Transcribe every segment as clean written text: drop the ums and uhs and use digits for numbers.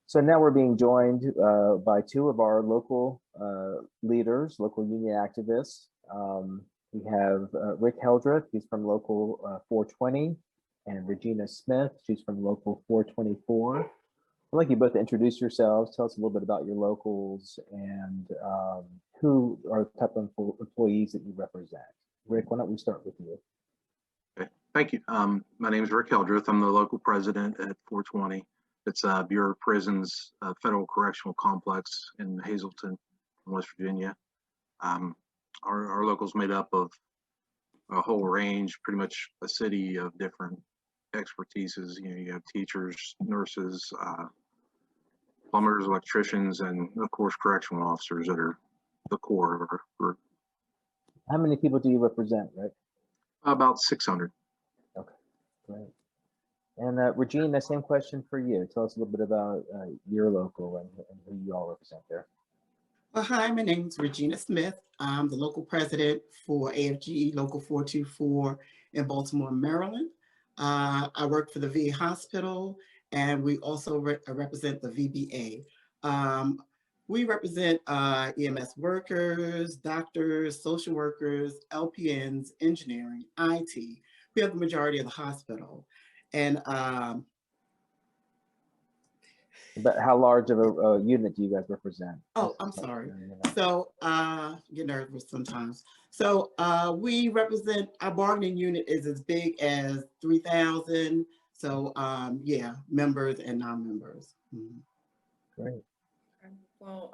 So now we're being joined by two of our local leaders, local union activists. We have Rick Heldreth, he's from Local 420, and Regina Smith, she's from Local 424. I'd like you both to introduce yourselves, tell us a little bit about your locals and who are the type of employees that you represent. Rick, why don't we start with you? Okay, thank you. My name is Rick Heldreth. I'm the local president at 420. It's Bureau of Prisons Federal Correctional Complex in Hazleton, West Virginia. Our local's made up of a whole range, pretty much a city of different expertises. You know, you have teachers, nurses, plumbers, electricians, and of course correctional officers that are the core of our group. How many people do you represent, Rick? About 600. Okay, great. And Regina, same question for you. Tell us a little bit about your local and who you all represent there. Well, hi, my name is Regina Smith. I'm the local president for AFGE Local 424 in Baltimore, Maryland. I work for the VA hospital, and we also represent the VBA. We represent EMS workers, doctors, social workers, LPNs, engineering, IT. We have the majority of the hospital. And but how large of a unit do you guys represent? Oh, I'm sorry. So get nervous sometimes. So we represent, our bargaining unit is as big as 3,000. So yeah, members and non-members. Great. Well,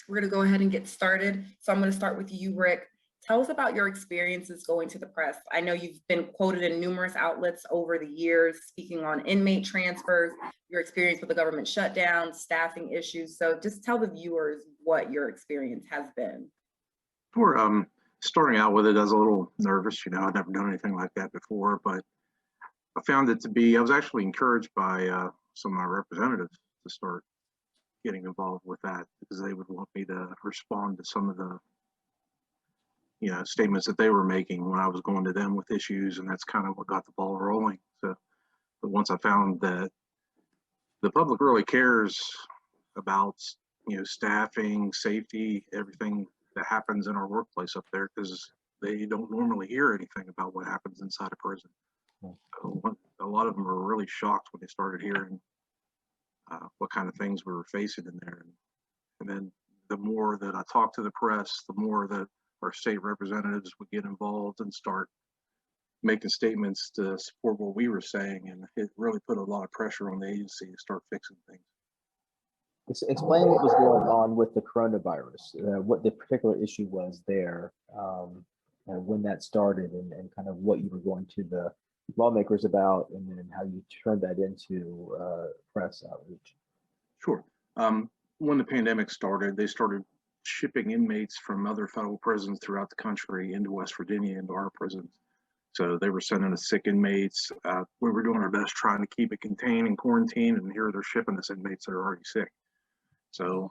we're going to go ahead and get started. So I'm going to start with you, Rick. Tell us about your experiences going to the press. I know you've been quoted in numerous outlets over the years, speaking on inmate transfers, your experience with the government shutdown, staffing issues. So just tell the viewers what your experience has been. Sure. Starting out with it, I was a little nervous. You know, I'd never done anything like that before, but I found it to be, I was actually encouraged by some of my representatives to start getting involved with that, because they would want me to respond to some of the statements that they were making when I was going to them with issues, and that's kind of what got the ball rolling. So, but once I found that the public really cares about, staffing, safety, everything that happens in our workplace up there, because they don't normally hear anything about what happens inside a prison. So a lot of them were really shocked when they started hearing what kind of things we were facing in there. And then the more that I talked to the press, the more that our state representatives would get involved and start making statements to support what we were saying. And it really put a lot of pressure on the agency to start fixing things. Explain what was going on with the coronavirus, what the particular issue was there, when that started, and kind of what you were going to the lawmakers about, and then how you turned that into press outreach. Sure. When the pandemic started, they started shipping inmates from other federal prisons throughout the country into West Virginia, into our prisons. So they were sending us sick inmates. We were doing our best trying to keep it contained and quarantined, and here they're shipping us inmates that are already sick. So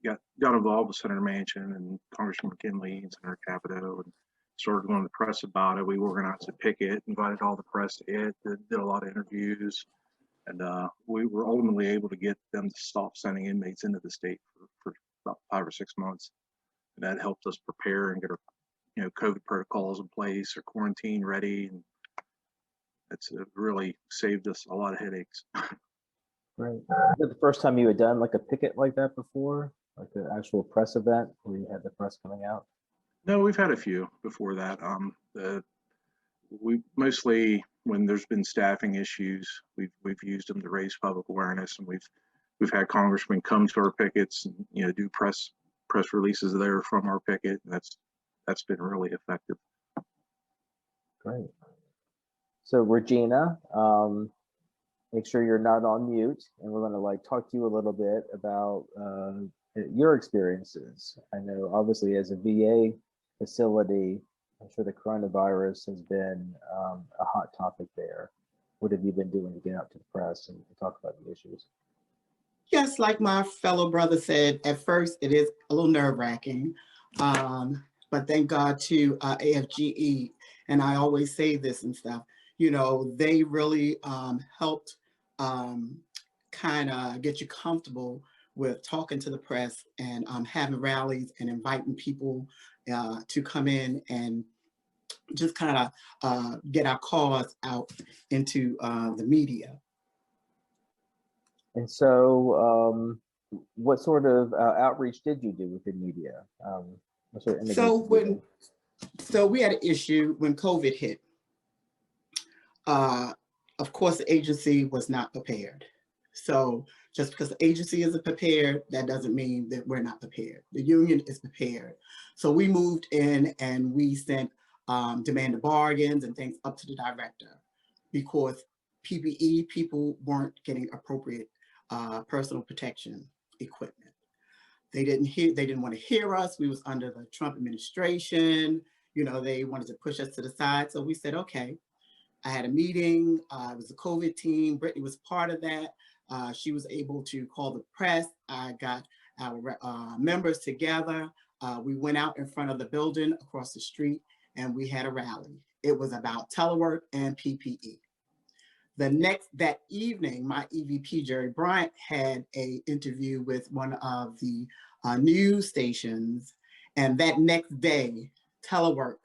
got involved with Senator Manchin and Congressman McKinley and Senator Capito, and started going to the press about it. We organized a picket, invited all the press to it, did a lot of interviews, and we were ultimately able to get them to stop sending inmates into the state for about 5 or 6 months. And that helped us prepare and get our COVID protocols in place, or quarantine ready, and it really saved us a lot of headaches. Right. Is that the first time you had done like a picket like that before, like an actual press event where you had the press coming out? No, we've had a few before that. We mostly, when there's been staffing issues, we've used them to raise public awareness, and we've had congressmen come to our pickets and do press releases there from our picket. And that's been really effective. Great. So Regina, make sure you're not on mute, and we're going to talk to you a little bit about your experiences. I know obviously as a VA facility, I'm sure the coronavirus has been a hot topic there. What have you been doing to get out to the press and talk about the issues? Yes, like my fellow brother said, at first it is a little nerve-wracking, but thank God to AFGE, and I always say this and stuff, they really helped kind of get you comfortable with talking to the press and having rallies and inviting people to come in and just kind of get our cause out into the media. And so, what sort of outreach did you do with the media? What sort of interviews did you do? So we had an issue when COVID hit. Of course, the agency was not prepared. So just because the agency isn't prepared, that doesn't mean that we're not prepared. The union is prepared. So we moved in and we sent demanded bargains and things up to the director, because PPE, people weren't getting appropriate personal protection equipment. They didn't want to hear us. We was under the Trump administration. You know, they wanted to push us to the side. So we said, okay. I had a meeting. It was a COVID team. Brittany was part of that. She was able to call the press. I got our members together. We went out in front of the building across the street and we had a rally. It was about telework and PPE. That evening, my EVP, Jerry Bryant, had an interview with one of the news stations. And that next day, telework,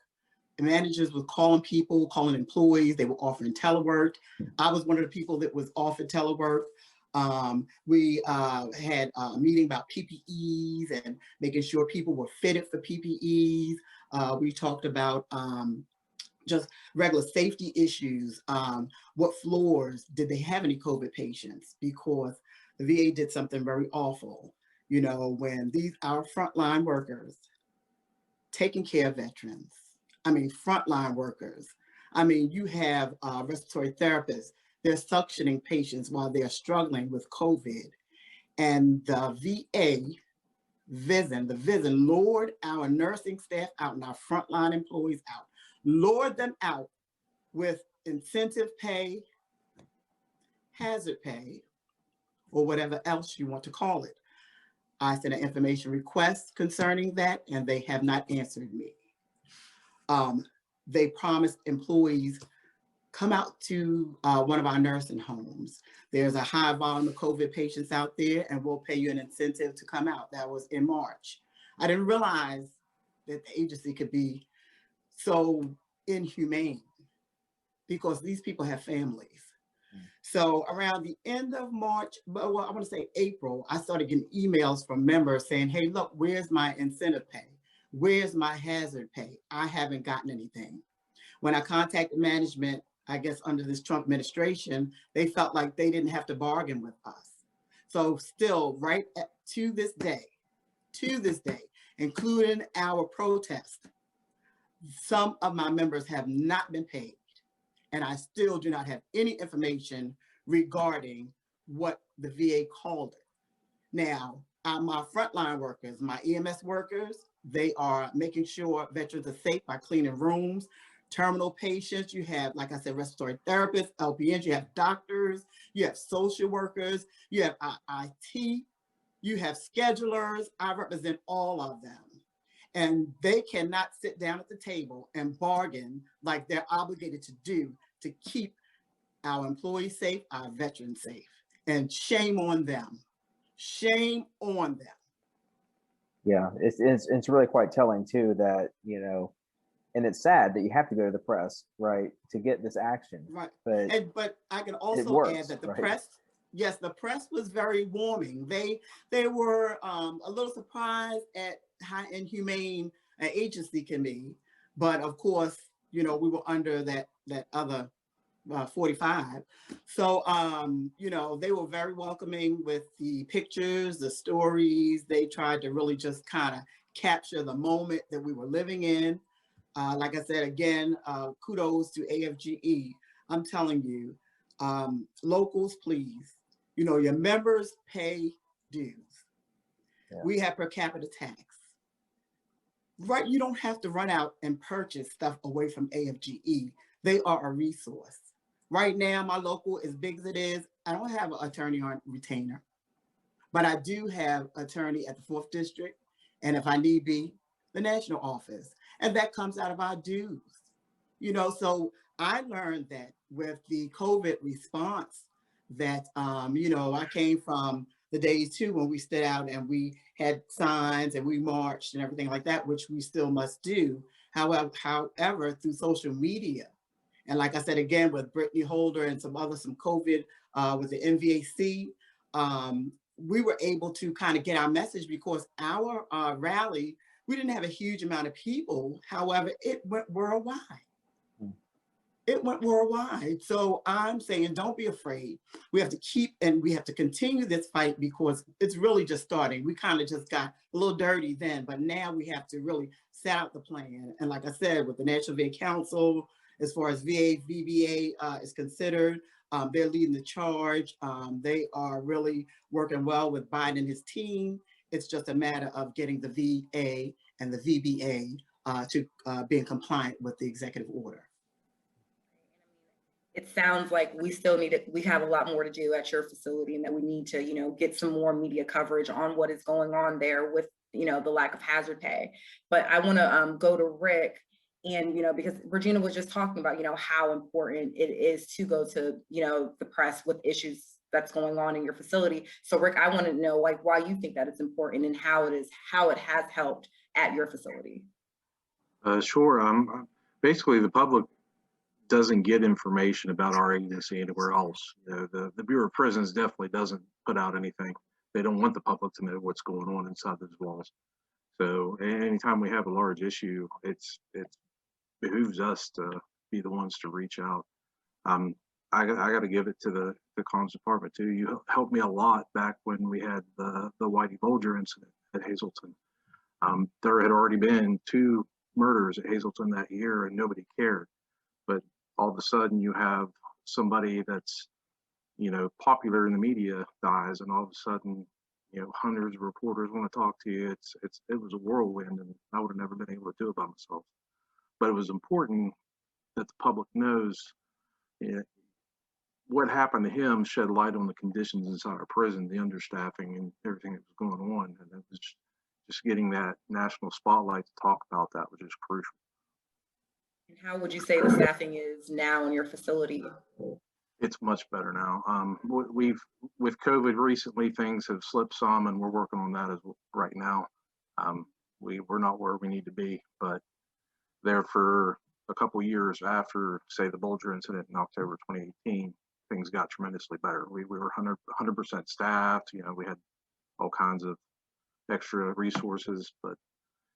managers were calling people, calling employees. They were offering telework. I was one of the people that was offered telework. We had a meeting about PPEs and making sure people were fitted for PPEs. We talked about just regular safety issues. What floors, did they have any COVID patients? Because the VA did something very awful. You know, when our frontline workers taking care of veterans, I mean, frontline workers. I mean, you have respiratory therapists. They're suctioning patients while they're struggling with COVID. And the VA, the VISN lured our nursing staff out and our frontline employees out, lured them out with incentive pay, hazard pay, or whatever else you want to call it. I sent an information request concerning that, and they have not answered me. They promised employees, come out to one of our nursing homes. There's a high volume of COVID patients out there and we'll pay you an incentive to come out. That was in March. I didn't realize that the agency could be so inhumane because these people have families. So around the end of March, well, I want to say April, I started getting emails from members saying, hey, look, where's my incentive pay? Where's my hazard pay? I haven't gotten anything. When I contacted management, I guess under this Trump administration, they felt like they didn't have to bargain with us. So still, to this day, including our protest, some of my members have not been paid. And I still do not have any information regarding what the VA called it. Now, my frontline workers, my EMS workers, they are making sure veterans are safe by cleaning rooms. Terminal patients, you have, like I said, respiratory therapists, LPNs, you have doctors, you have social workers, you have IT, you have schedulers. I represent all of them. And they cannot sit down at the table and bargain like they're obligated to do to keep our employees safe, our veterans safe. And shame on them. Shame on them. Yeah, it's really quite telling too that, you know, and it's sad that you have to go to the press, right, to get this action. Right. But I can also add that the press, yes, the press was very warming. They were a little surprised at how inhumane an agency can be. But of course, you know, we were under that other 45. So, you know, they were very welcoming with the pictures, the stories. They tried to really just kind of capture the moment that we were living in. Like I said, again, kudos to AFGE. I'm telling you, locals, please, you know, your members pay dues. Yeah. We have per capita tax. Right, you don't have to run out and purchase stuff away from AFGE. They are a resource. Right now, my local, as big as it is, I don't have an attorney on retainer, but I do have attorney at the 4th District, and if I need be, the national office. And that comes out of our dues. You know, so I learned that with the COVID response, that, you know, I came from the days too when we stood out and we had signs and we marched and everything like that, which we still must do. However, through social media, and like I said, again, with Brittany Holder and some COVID with the NVAC, we were able to kind of get our message because our rally, we didn't have a huge amount of people. However, it went worldwide. It went worldwide. So I'm saying, don't be afraid. We have to keep and we have to continue this fight because it's really just starting. We kind of just got a little dirty then, but now we have to really set out the plan. And like I said, with the National VA Council, as far as VBA is considered, they're leading the charge. They are really working well with Biden and his team. It's just a matter of getting the VA and the VBA to being compliant with the executive order. It sounds like we still need it. We have a lot more to do at your facility and that we need to, you know, get some more media coverage on what is going on there with, you know, the lack of hazard pay. But I want to go to Rick and, you know, because Regina was just talking about, you know, how important it is to go to, you know, the press with issues that's going on in your facility. So Rick, I want to know like why you think that it's important and how it has helped at your facility. Sure. Basically, the public doesn't get information about our agency anywhere else. You know, the Bureau of Prisons definitely doesn't put out anything. They don't want the public to know what's going on inside those walls. So anytime we have a large issue, it behooves us to be the ones to reach out. I got to give it to the comms department too. You helped me a lot back when we had the Whitey Bulger incident at Hazleton. There had already been 2 murders at Hazleton that year and nobody cared. But all of a sudden you have somebody that's, you know, popular in the media dies, and all of a sudden, you know, hundreds of reporters want to talk to you. It was a whirlwind, and I would have never been able to do it by myself. But it was important that the public knows, you know, what happened to him shed light on the conditions inside our prison, the understaffing and everything that was going on. And it was just getting that national spotlight to talk about that was just crucial. And how would you say the staffing is now in your facility? It's much better now. With COVID recently, things have slipped some, and we're working on that as right now. We're not where we need to be, but there for a couple of years after, say, the Bulger incident in October 2018, things got tremendously better. We were 100% staffed. You know, we had all kinds of extra resources, but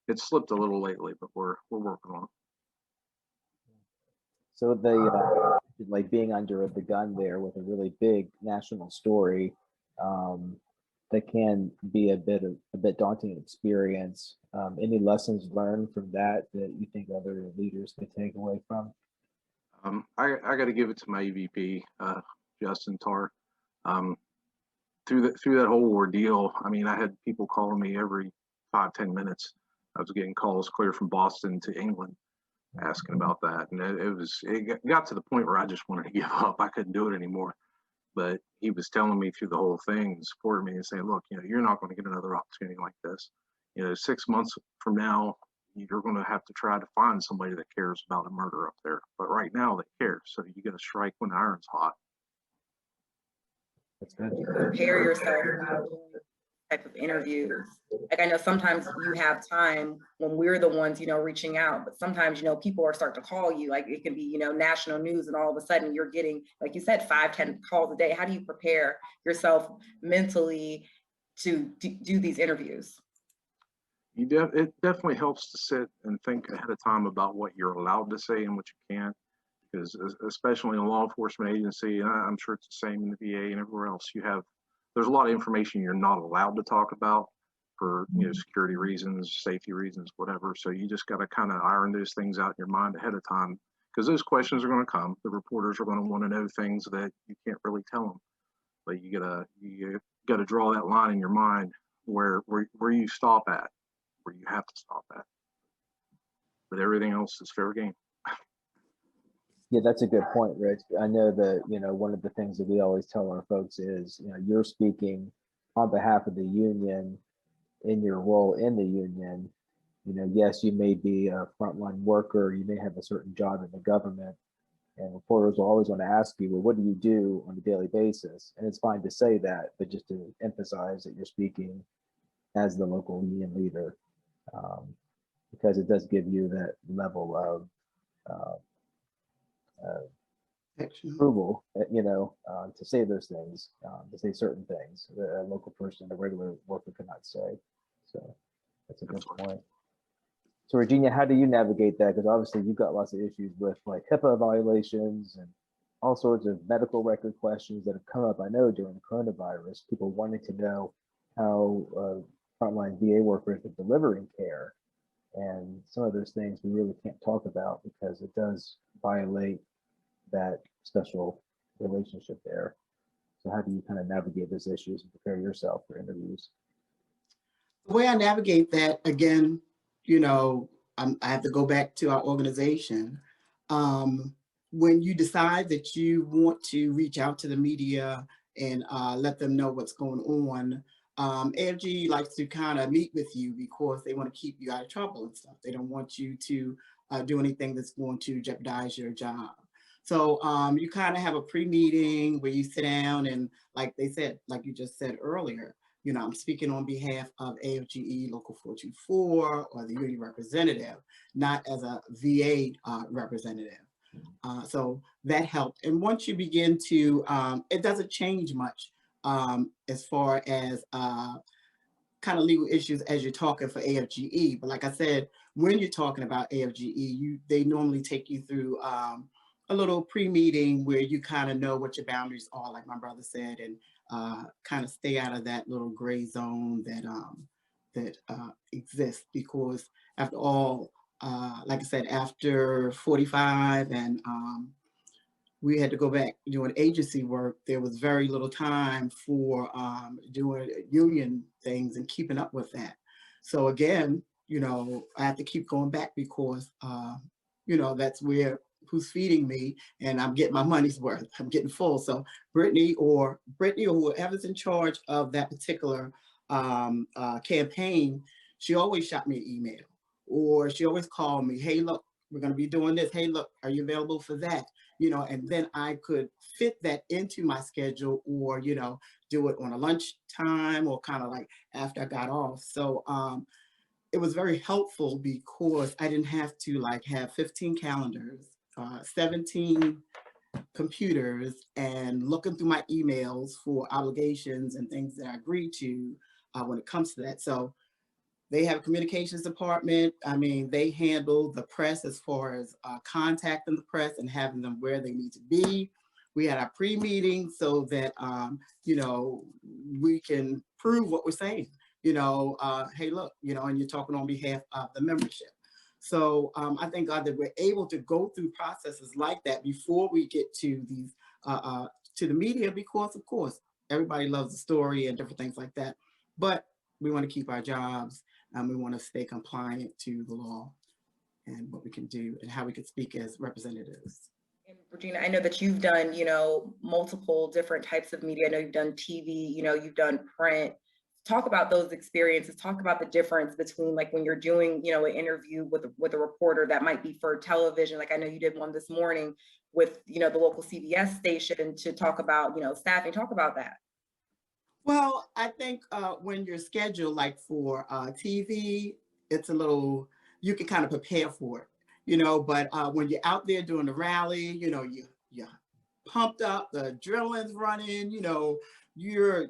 it's slipped a little lately. But we're working on it. So the like being under the gun there with a really big national story, that can be a bit daunting experience. Any lessons learned from that you think other leaders could take away from? I got to give it to my EVP, Justin Tarr. Through that whole ordeal, I mean, I had people calling me every 5-10 minutes. I was getting calls clear from Boston to England asking about that, and it got to the point where I just wanted to give up. I couldn't do it anymore. But he was telling me through the whole thing, supporting me and saying, look, you know, you're not going to get another opportunity like this. You know, 6 months from now, you're going to have to try to find somebody that cares about a murder up there. But right now they care. So you got to strike when the iron's hot. That's good. You prepare yourself type of interviews. Like I know sometimes you have time when we're the ones, you know, reaching out, but sometimes, you know, people are starting to call you, like it can be, you know, national news, and all of a sudden you're getting, like you said, 5-10 calls a day. How do you prepare yourself mentally to do these interviews? It definitely helps to sit and think ahead of time about what you're allowed to say and what you can't, because especially in a law enforcement agency, and I'm sure it's the same in the VA and everywhere else, there's a lot of information you're not allowed to talk about for, you know, security reasons, safety reasons, whatever. So you just got to kind of iron those things out in your mind ahead of time, because those questions are going to come. The reporters are going to want to know things that you can't really tell them. But you gotta draw that line in your mind where you stop at, where you have to stop at. But everything else is fair game. Yeah, that's a good point, Rich. I know that, you know, one of the things that we always tell our folks is, you know, you're speaking on behalf of the union in your role in the union. You know, yes, you may be a frontline worker, you may have a certain job in the government, And reporters will always want to ask you, well, what do you do on a daily basis? And it's fine to say that, but just to emphasize that you're speaking as the local union leader, because it does give you that level of approval, to say those things, to say certain things that a local person, a regular worker cannot say. So that's a good point. So Regina, how do you navigate that? Because obviously you've got lots of issues with like HIPAA violations and all sorts of medical record questions that have come up. I know during the coronavirus, people wanting to know how frontline VA workers are delivering care. And some of those things we really can't talk about because it does violate that special relationship there. So how do you kind of navigate those issues and prepare yourself for interviews? The way I navigate that, again, I have to go back to our organization. When you decide that you want to reach out to the media and let them know what's going on, AFGE likes to kind of meet with you because they want to keep you out of trouble and stuff. They don't want you to do anything that's going to jeopardize your job. So you kind of have a pre-meeting where you sit down and like they said, like you just said earlier, I'm speaking on behalf of AFGE Local 424 or the union representative, not as a VA representative. So that helped. And once you begin to, it doesn't change much as far as kind of legal issues as you're talking for AFGE. But like I said, when you're talking about AFGE, they normally take you through a little pre-meeting where you kind of know what your boundaries are, like my brother said, and kind of stay out of that little gray zone that exists. Because after all, like I said, after 45 and we had to go back doing agency work, there was very little time for doing union things and keeping up with that. So again, I have to keep going back because, that's who's feeding me and I'm getting my money's worth. I'm getting full. So Brittany or whoever's in charge of that particular campaign, she always shot me an email or she always called me, hey, look, we're going to be doing this. Hey, look, are you available for that? And then I could fit that into my schedule or, do it on a lunch time or kind of like after I got off. So it was very helpful because I didn't have to like have 15 calendars, 17 computers and looking through my emails for obligations and things that I agreed to when it comes to that. So they have a communications department. I mean, they handle the press as far as contacting the press and having them where they need to be. We had our pre-meeting so that, we can prove what we're saying, hey, look, and you're talking on behalf of the membership. So I thank God that we're able to go through processes like that before we get to these, to the media, because of course, everybody loves the story and different things like that. But we want to keep our jobs and we want to stay compliant to the law and what we can do and how we can speak as representatives. And Regina, I know that you've done, multiple different types of media. I know you've done TV, you've done print. Talk about those experiences. Talk about the difference between like when you're doing, an interview with a reporter that might be for television. Like I know you did one this morning with, the local CBS station to talk about, staffing. Talk about that. Well, I think when you're scheduled like for TV, it's a little, you can kind of prepare for it, but when you're out there doing the rally, you're pumped up, the adrenaline's running, you're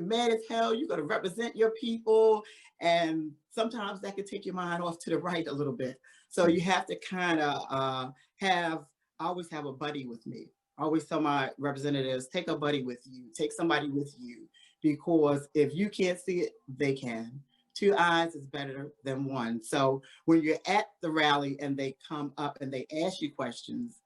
mad as hell, you're going to represent your people. And sometimes that can take your mind off to the right a little bit. So you have to kind of I always have a buddy with me. I always tell my representatives, take a buddy with you, take somebody with you, because if you can't see it, they can. 2 eyes is better than 1. So when you're at the rally and they come up and they ask you questions,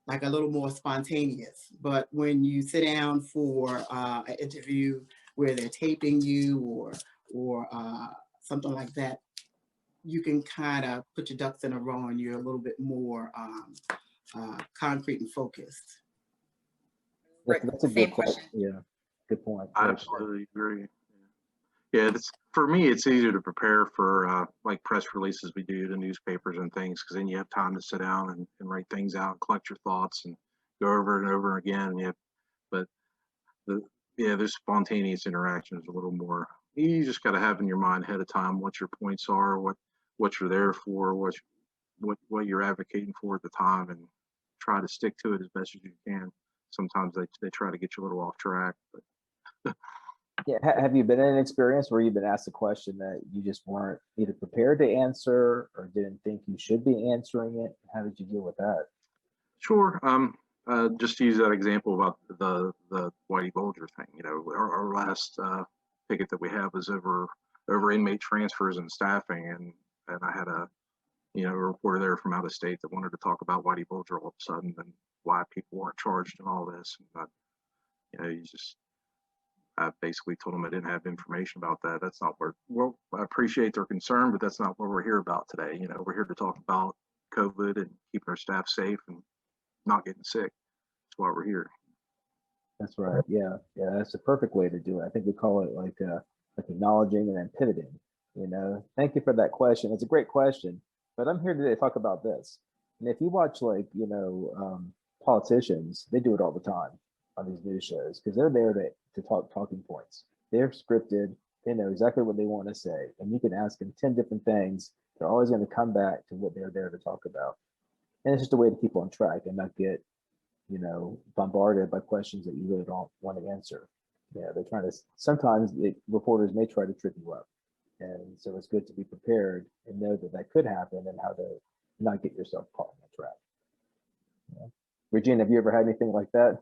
like a little more spontaneous. But when you sit down for an interview where they're taping you or something like that, you can kind of put your ducks in a row and you're a little bit more concrete and focused. That's a good question. Yeah, good point. I absolutely agree. Yeah, for me, it's easier to prepare for like press releases we do to newspapers and things, because then you have time to sit down and write things out, collect your thoughts, and go over and over again. Yeah, but the yeah, there's spontaneous interaction is a little more. You just got to have in your mind ahead of time what your points are, what you're there for, what you're advocating for at the time, and try to stick to it as best as you can. Sometimes they try to get you a little off track, but Yeah, have you been in an experience where you've been asked a question that you just weren't either prepared to answer or didn't think you should be answering it? How did you deal with that? sure. Just to use that example about the Whitey Bulger thing, you know, our last ticket that we have is over inmate transfers and staffing, and I had a reporter there from out of state that wanted to talk about Whitey Bulger all of a sudden and why people weren't charged and all this. And I basically told them I didn't have information about that. That's not well, I appreciate their concern, but that's not what we're here about today. You know, we're here to talk about COVID and keeping our staff safe and not getting sick. That's why we're here. That's right. Yeah, yeah, that's the perfect way to do it. I think we call it like acknowledging and then pivoting. You know, thank you for that question. It's a great question, but I'm here today to talk about this. And if you watch politicians, they do it all the time on these news shows because they're there to talk talking points. They're scripted. They know exactly what they want to say, and you can ask them 10 different things. They're always going to come back to what they're there to talk about. And it's just a way to keep on track and not get bombarded by questions that you really don't want to answer. Yeah, they're trying to, sometimes reporters may try to trip you up. And so it's good to be prepared and know that could happen and how to not get yourself caught in the trap. Yeah. Regina, have you ever had anything like that?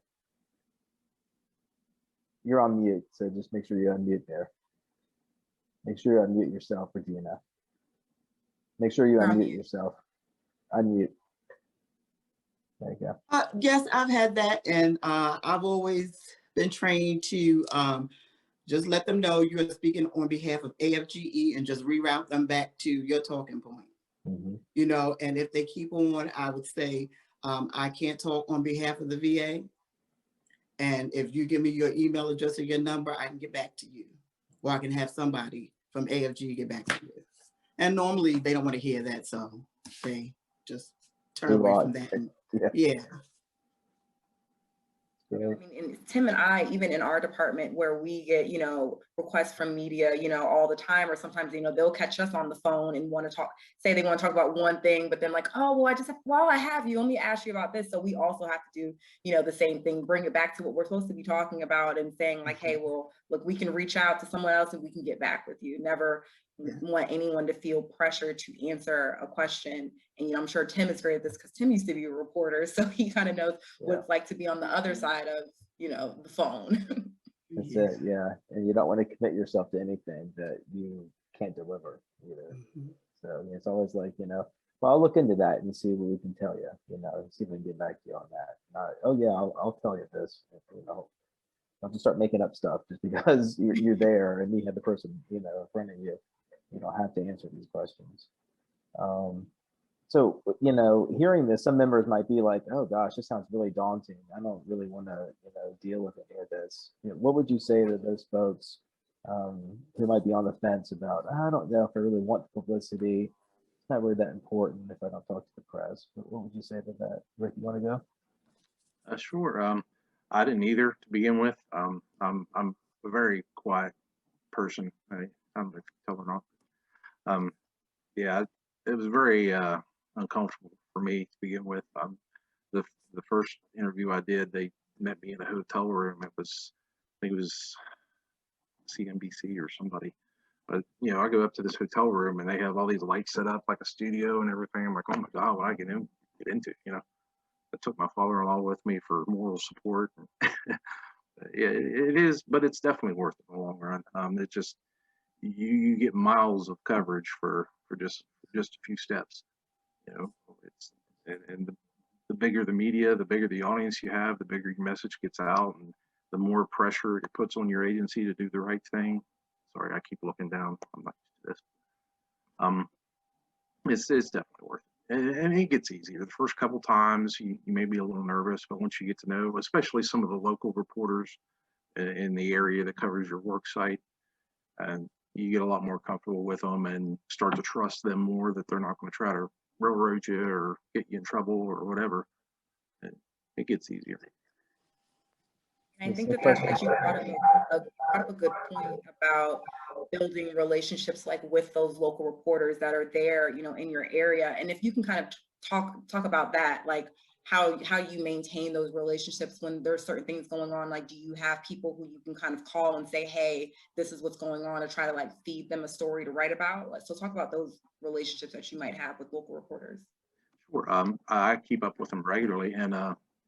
You're on mute, so just make sure you unmute there. Make sure you unmute yourself, Regina. Make sure you unmute yourself. Unmute. There you go. Yes, I've had that, and I've always been trained to just let them know you're speaking on behalf of AFGE and just reroute them back to your talking point. Mm-hmm. You know, and if they keep on, I would say, I can't talk on behalf of the VA. And if you give me your email address or your number, I can get back to you, or I can have somebody from AFG get back to you. And normally they don't want to hear that, so they just turn away from that. And, yeah. I mean, and Tim and I, even in our department where we get, requests from media, all the time, or sometimes, they'll catch us on the phone and want to talk, say they want to talk about one thing, but then like, oh, well, while I have you, let me ask you about this. So we also have to do, the same thing, bring it back to what we're supposed to be talking about and saying like, hey, well, look, we can reach out to someone else and we can get back with you. Never want anyone to feel pressure to answer a question. And I'm sure Tim is great at this because Tim used to be a reporter, so he kind of knows what it's like to be on the other side of the phone. That's it, yeah. And you don't want to commit yourself to anything that you can't deliver either. Mm-hmm. So it's always like, well, I'll look into that and see what we can tell you, see if we can get back to you on that. Not, oh yeah, I'll tell you this, I'll just start making up stuff just because you're there and you have the person, in front of you. You don't have to answer these questions. So, hearing this, some members might be like, oh gosh, this sounds really daunting. I don't really want to, deal with any of this. What would you say to those folks who might be on the fence about, I don't know if I really want publicity. It's not really that important if I don't talk to the press. But what would you say to that? Rick, you want to go? Sure. I didn't either to begin with. I'm a very quiet person. I don't know if you can tell or not. Yeah, it was very uncomfortable for me to begin with. The first interview I did, they met me in a hotel room. I think it was CNBC or somebody. But I go up to this hotel room and they have all these lights set up like a studio and everything. I'm like, oh my God, what I get into? I took my father-in-law with me for moral support. Yeah, it is, but it's definitely worth it in the long run. It just you get miles of coverage for just a few steps. It's and the bigger the media, the bigger the audience you have, the bigger your message gets out, and the more pressure it puts on your agency to do the right thing. Sorry, I keep looking down. I'm not used to this. It's definitely worth it, and it gets easier. The first couple times you may be a little nervous, but once you get to know, especially some of the local reporters in the area that covers your work site, and you get a lot more comfortable with them and start to trust them more that they're not going to try to railroad you or get you in trouble or whatever. It gets easier. I think the fact that you brought up a good point about building relationships like with those local reporters that are there, in your area. And if you can kind of talk about that, like how you maintain those relationships when there's certain things going on. Like, do you have people who you can kind of call and say, hey, this is what's going on, or try to like feed them a story to write about? So talk about those relationships that you might have with local reporters. Sure. I keep up with them regularly, and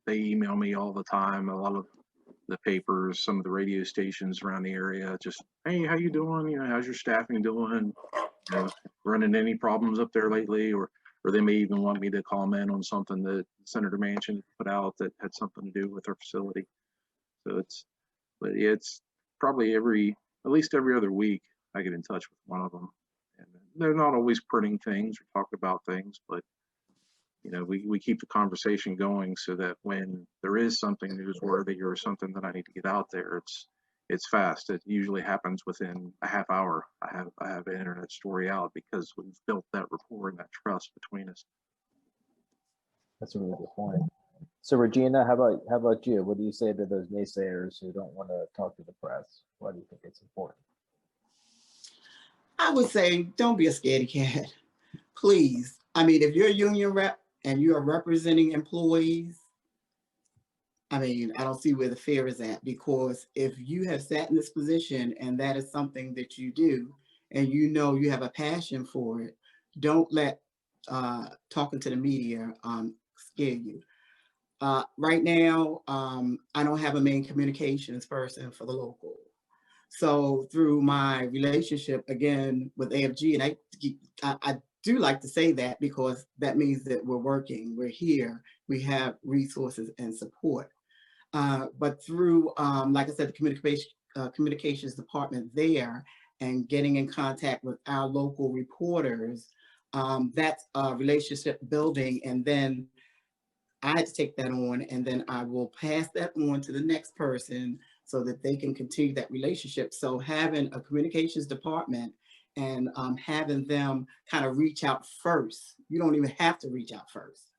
they email me all the time. A lot of the papers, some of the radio stations around the area, just, hey, how you doing? How's your staffing doing? Running any problems up there lately? Or they may even want me to comment on something that Senator Manchin put out that had something to do with their facility. So it's probably at least every other week I get in touch with one of them. And they're not always printing things or talking about things, but we keep the conversation going so that when there is something newsworthy or something that I need to get out there, it's fast. It usually happens within a half hour. I have an internet story out because we've built that rapport and that trust between us. That's a really good point. So Regina, how about you? What do you say to those naysayers who don't want to talk to the press? Why do you think it's important? I would say, don't be a scaredy cat, please. I mean, if you're a union rep and you are representing employees, I mean, I don't see where the fear is at, because if you have sat in this position and that is something that you do and you have a passion for it, don't let talking to the media scare you. Right now, I don't have a main communications person for the local. So through my relationship, again, with AFG, and I do like to say that because that means that we're working, we're here, we have resources and support. But through, like I said, the communications department there and getting in contact with our local reporters, that's relationship building. And then I had to take that on, and then I will pass that on to the next person so that they can continue that relationship. So having a communications department and having them kind of reach out first, you don't even have to reach out first.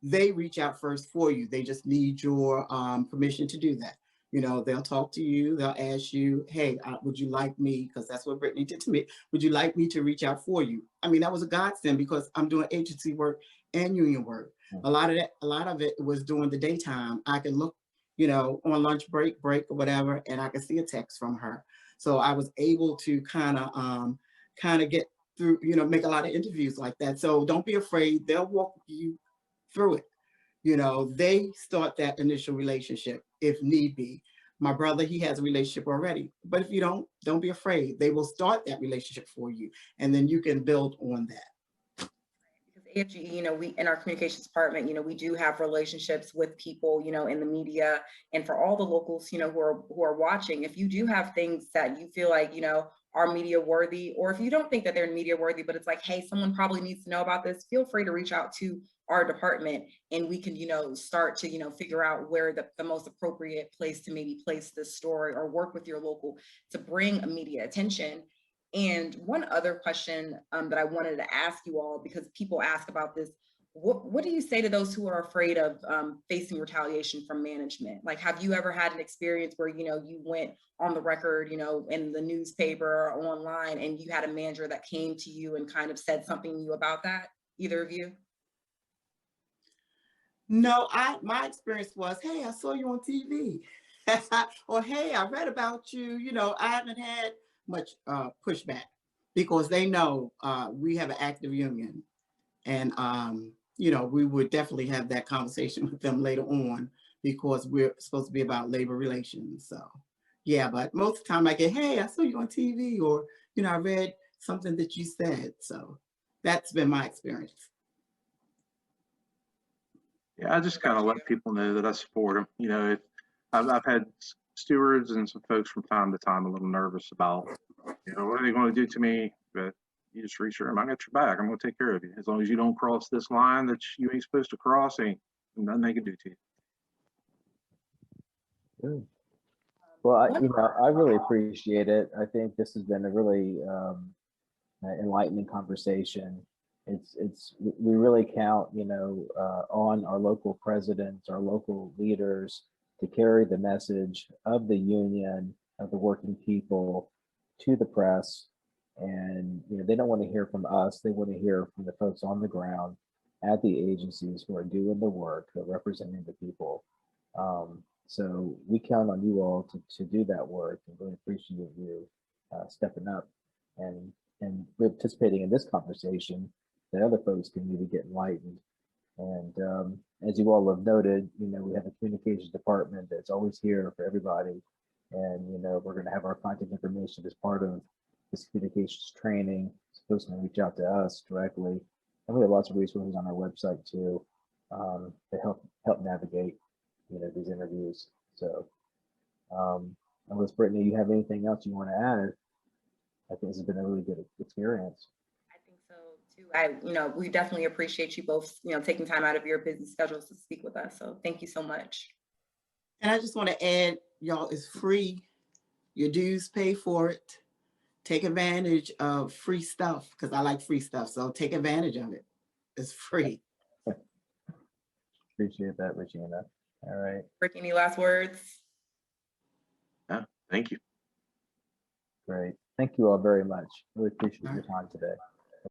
They reach out first for you. They just need your permission to do that. They'll talk to you, they'll ask you, hey, would you like me, because that's what Brittany did to me, would you like me to reach out for you? I mean, that was a godsend because I'm doing agency work and union work. A lot of it was during the daytime. I could look, on lunch break or whatever, and I could see a text from her. So I was able to kind of get through, make a lot of interviews like that. So don't be afraid. They'll walk you through it. They start that initial relationship if need be. My brother, he has a relationship already, but if you don't be afraid. They will start that relationship for you, and then you can build on that. AFGE, we in our communications department, we do have relationships with people, in the media, and for all the locals, who are watching. If you do have things that you feel like, are media worthy, or if you don't think that they're media worthy, but it's like, hey, someone probably needs to know about this, feel free to reach out to our department, and we can, start to, figure out where the most appropriate place to maybe place this story, or work with your local to bring media attention. And one other question that I wanted to ask you all, because people ask about this, what do you say to those who are afraid of facing retaliation from management? Like, have you ever had an experience where, you went on the record, in the newspaper or online, and you had a manager that came to you and kind of said something to you about that? Either of you? No, my experience was, hey, I saw you on TV. Or, hey, I read about you. I haven't had much pushback because they know we have an active union, and we would definitely have that conversation with them later on because we're supposed to be about labor relations. So yeah, but most of the time I get, hey, I saw you on TV, or I read something that you said. So that's been my experience. Yeah, I just kind of let people know that I support them. I've had stewards and some folks from time to time a little nervous about, what are they going to do to me? But you just reassure them, I got your back. I'm going to take care of you. As long as you don't cross this line that you ain't supposed to cross, ain't nothing they can do to you. Good. Well, I really appreciate it. I think this has been a really enlightening conversation. We really count, on our local presidents, our local leaders to carry the message of the union, of the working people to the press. And, they don't want to hear from us. They want to hear from the folks on the ground at the agencies who are doing the work, who are representing the people. So we count on you all to do that work, and really appreciate you stepping up and participating in this conversation that other folks can maybe get enlightened. And as you all have noted, we have a communications department that's always here for everybody. And, we're going to have our contact information as part of this communications training. So folks can reach out to us directly. And we have lots of resources on our website too, to help navigate, these interviews. So unless Brittany, you have anything else you want to add, I think this has been a really good experience. I think so too. We definitely appreciate you both, taking time out of your busy schedules to speak with us. So thank you so much. And I just want to add, y'all, it's free. Your dues pay for it. Take advantage of free stuff, because I like free stuff. So take advantage of it. It's free. Appreciate that, Regina. All right. Rick, any last words? Thank you. Great. Thank you all very much. Really appreciate your time today.